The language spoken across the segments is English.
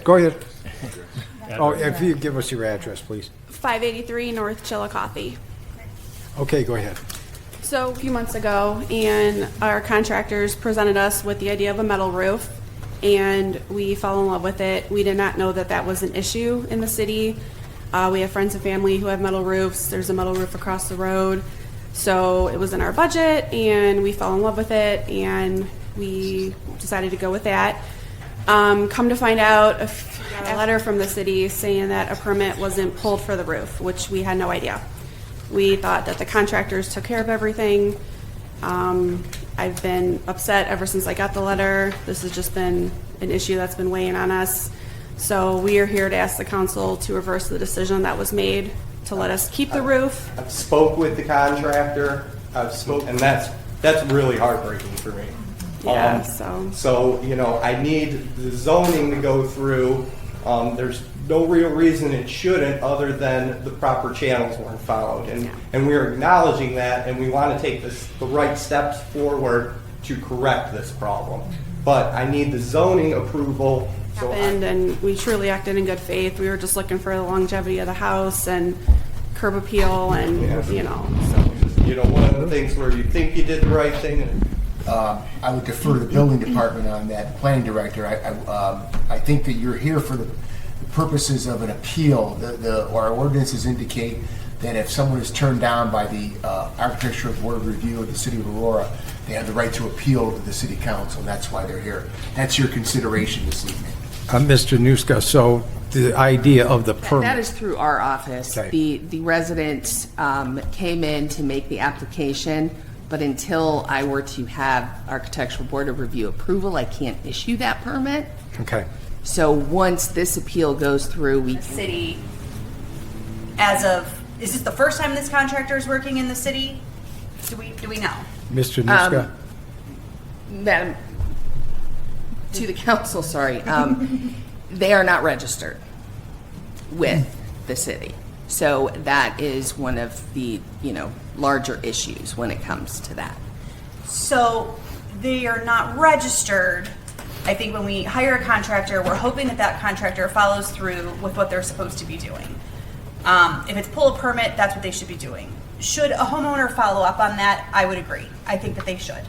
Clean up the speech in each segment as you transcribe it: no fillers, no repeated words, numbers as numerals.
Go ahead. Oh, if you give us your address, please. 583 North Chillicothe. Okay, go ahead. So a few months ago, and our contractors presented us with the idea of a metal roof, and we fell in love with it. We did not know that that was an issue in the city. We have friends and family who have metal roofs. There's a metal roof across the road. So it was in our budget, and we fell in love with it, and we decided to go with that. Come to find out, a letter from the city saying that a permit wasn't pulled for the roof, which we had no idea. We thought that the contractors took care of everything. I've been upset ever since I got the letter. This has just been an issue that's been weighing on us. So we are here to ask the council to reverse the decision that was made to let us keep the roof. I've spoke with the contractor. And that's really heartbreaking for me. Yeah, So, you know, I need the zoning to go through. There's no real reason it shouldn't other than the proper channels weren't followed. And we're acknowledging that, and we want to take the right steps forward to correct this problem. But I need the zoning approval. And we truly acted in good faith. We were just looking for the longevity of the house and curb appeal and, you know. So. You know, one of the things where you think you did the right thing. I would defer to the building department on that, planning director. I think that you're here for the purposes of an appeal. Our ordinances indicate that if someone is turned down by the Architectural Board of Review of the City of Aurora, they have the right to appeal to the City Council, and that's why they're here. That's your consideration this evening. Mr. Nuska, so the idea of the permit. That is through our office. Okay. The residents came in to make the application, but until I were to have Architectural Board of Review approval, I can't issue that permit. Okay. So once this appeal goes through, we The city, as of, is this the first time this contractor is working in the city? Do we know? Mr. Nuska? Madam, to the council, sorry, they are not registered with the city. So that is one of the, larger issues when it comes to that. So they are not registered. I think when we hire a contractor, we're hoping that that contractor follows through with what they're supposed to be doing. If it's pull a permit, that's what they should be doing. Should a homeowner follow up on that? I would agree. I think that they should.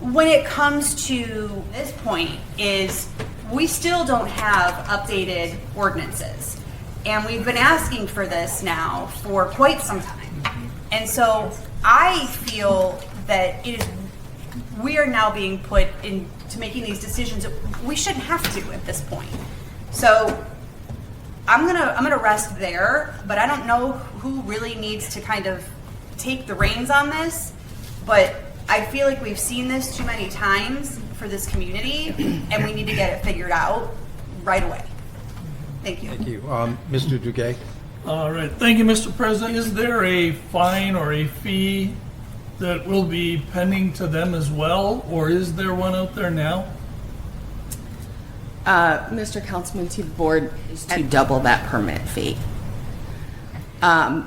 When it comes to this point is we still don't have updated ordinances. And we've been asking for this now for quite some time. And so I feel that we are now being put into making these decisions that we shouldn't have to at this point. So I'm gonna rest there, but I don't know who really needs to kind of take the reins on this. But I feel like we've seen this too many times for this community, and we need to get it figured out right away. Thank you. Thank you. Mr. Duguay? All right, thank you, Mr. President. Is there a fine or a fee that will be pending to them as well, or is there one out there now? Mr. Councilman, to the board, is to double that permit fee.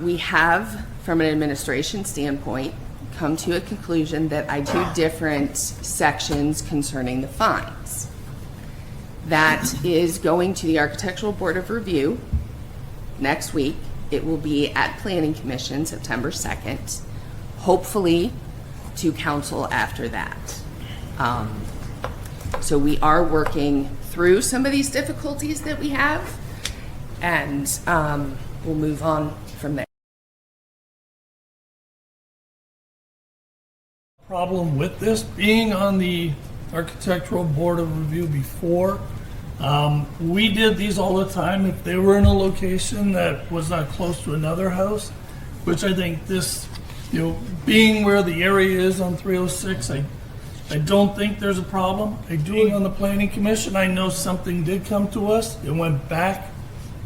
We have, from an administration standpoint, come to a conclusion that I do different sections concerning the fines. That is going to the Architectural Board of Review next week. It will be at Planning Commission September 2nd, hopefully to council after that. So we are working through some of these difficulties that we have, and we'll move on from there. Problem with this being on the Architectural Board of Review before, we did these all the time if they were in a location that was not close to another house, which I think this, being where the area is on 306, I don't think there's a problem. Doing on the Planning Commission, I know something did come to us. It went back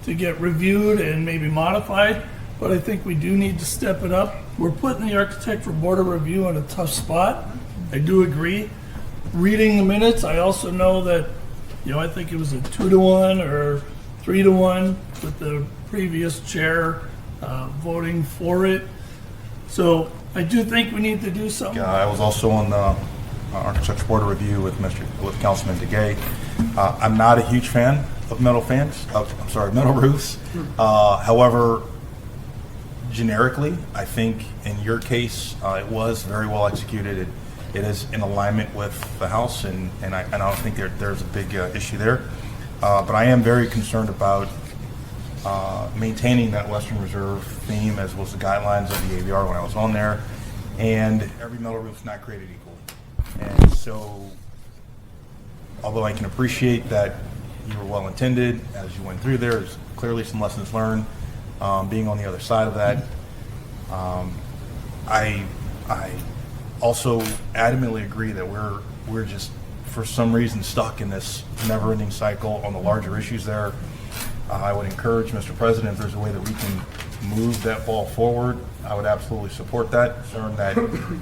to get reviewed and maybe modified, but I think we do need to step it up. We're putting the Architectural Board of Review in a tough spot. I do agree. Reading the minutes, I also know that, I think it was a 2-to-1 or 3-to-1 with the previous chair voting for it. So I do think we need to do something. I was also on the Architecture Board of Review with Councilman Duguay. I'm not a huge fan of metal metal roofs. However, generically, I think in your case, it was very well executed. It is in alignment with the house, and I don't think there's a big issue there. But I am very concerned about maintaining that Western Reserve theme, as was the guidelines of the AVR when I was on there. And every metal roof is not created equal. And so, although I can appreciate that you were well intended as you went through there's clearly some lessons learned. Being on the other side of that, I also adamantly agree that we're just for some reason stuck in this never-ending cycle on the larger issues there. I would encourage, Mr. President, if there's a way that we can move that ball forward, I would absolutely support that. Concerned that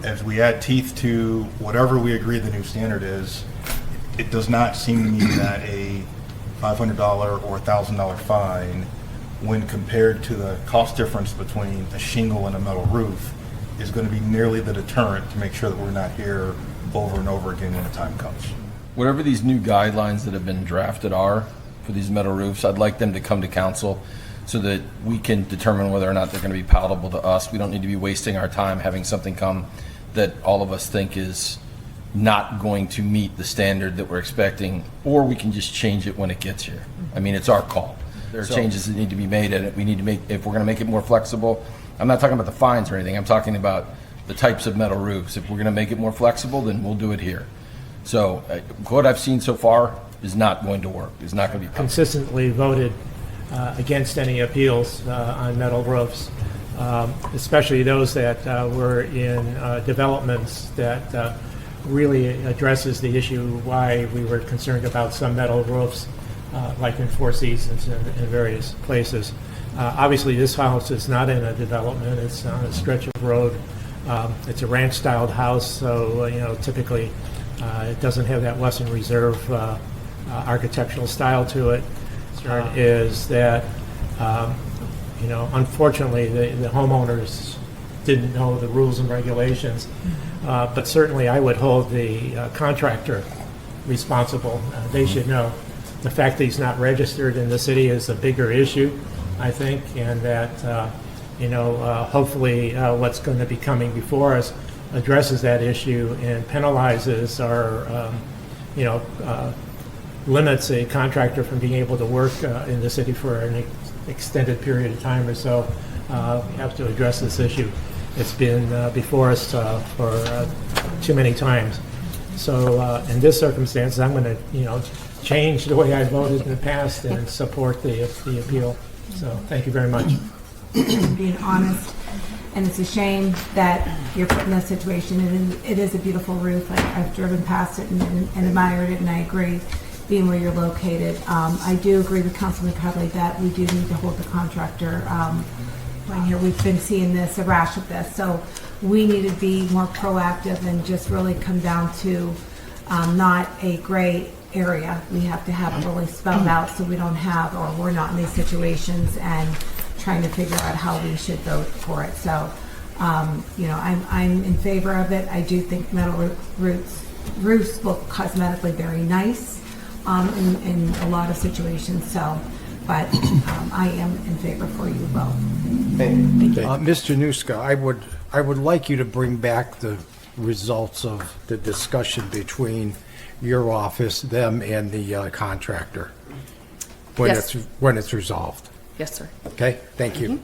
as we add teeth to whatever we agree the new standard is, it does not seem to me that a $500 or $1,000 fine, when compared to the cost difference between a shingle and a metal roof, is going to be nearly the deterrent to make sure that we're not here over and over again when the time comes. Whatever these new guidelines that have been drafted are for these metal roofs, I'd like them to come to council so that we can determine whether or not they're going to be palatable to us. We don't need to be wasting our time having something come that all of us think is not going to meet the standard that we're expecting, or we can just change it when it gets here. I mean, it's our call. There are changes that need to be made, and we need to make, if we're going to make it more flexible, I'm not talking about the fines or anything, I'm talking about the types of metal roofs. If we're going to make it more flexible, then we'll do it here. So what I've seen so far is not going to work. It's not going to be Consistently voted against any appeals on metal roofs, especially those that were in developments that really addresses the issue why we were concerned about some metal roofs, like in Four Seasons and various places. Obviously, this house is not in a development. It's on a stretch of road. It's a ranch-styled house, so typically it doesn't have that Western Reserve architectural style to it. Concern is that unfortunately the homeowners didn't know the rules and regulations, but certainly I would hold the contractor responsible. They should know. The fact that he's not registered in the city is a bigger issue, I think, and that hopefully what's going to be coming before us addresses that issue and penalizes or limits a contractor from being able to work in the city for an extended period of time or so. We have to address this issue. It's been before us for too many times. So in this circumstance, I'm going to change the way I voted in the past and support the appeal. So thank you very much. Being honest, and it's a shame that you're put in that situation. And it is a beautiful roof. I've driven past it and admired it, and I agree, being where you're located. I do agree with Councilman Cudley that we do need to hold the contractor line here. We've been seeing a rash of this, so we need to be more proactive and just really come down to not a gray area. We have to have it really spelled out so we don't have, or we're not in these situations and trying to figure out how we should vote for it. So, I'm in favor of it. I do think metal roofs look cosmetically very nice in a lot of situations. So, but I am in favor for you both. Thank you. Mr. Nuska, I would like you to bring back the results of the discussion between your office, them, and the contractor when Yes. when it's resolved. Yes, sir. Okay, thank you.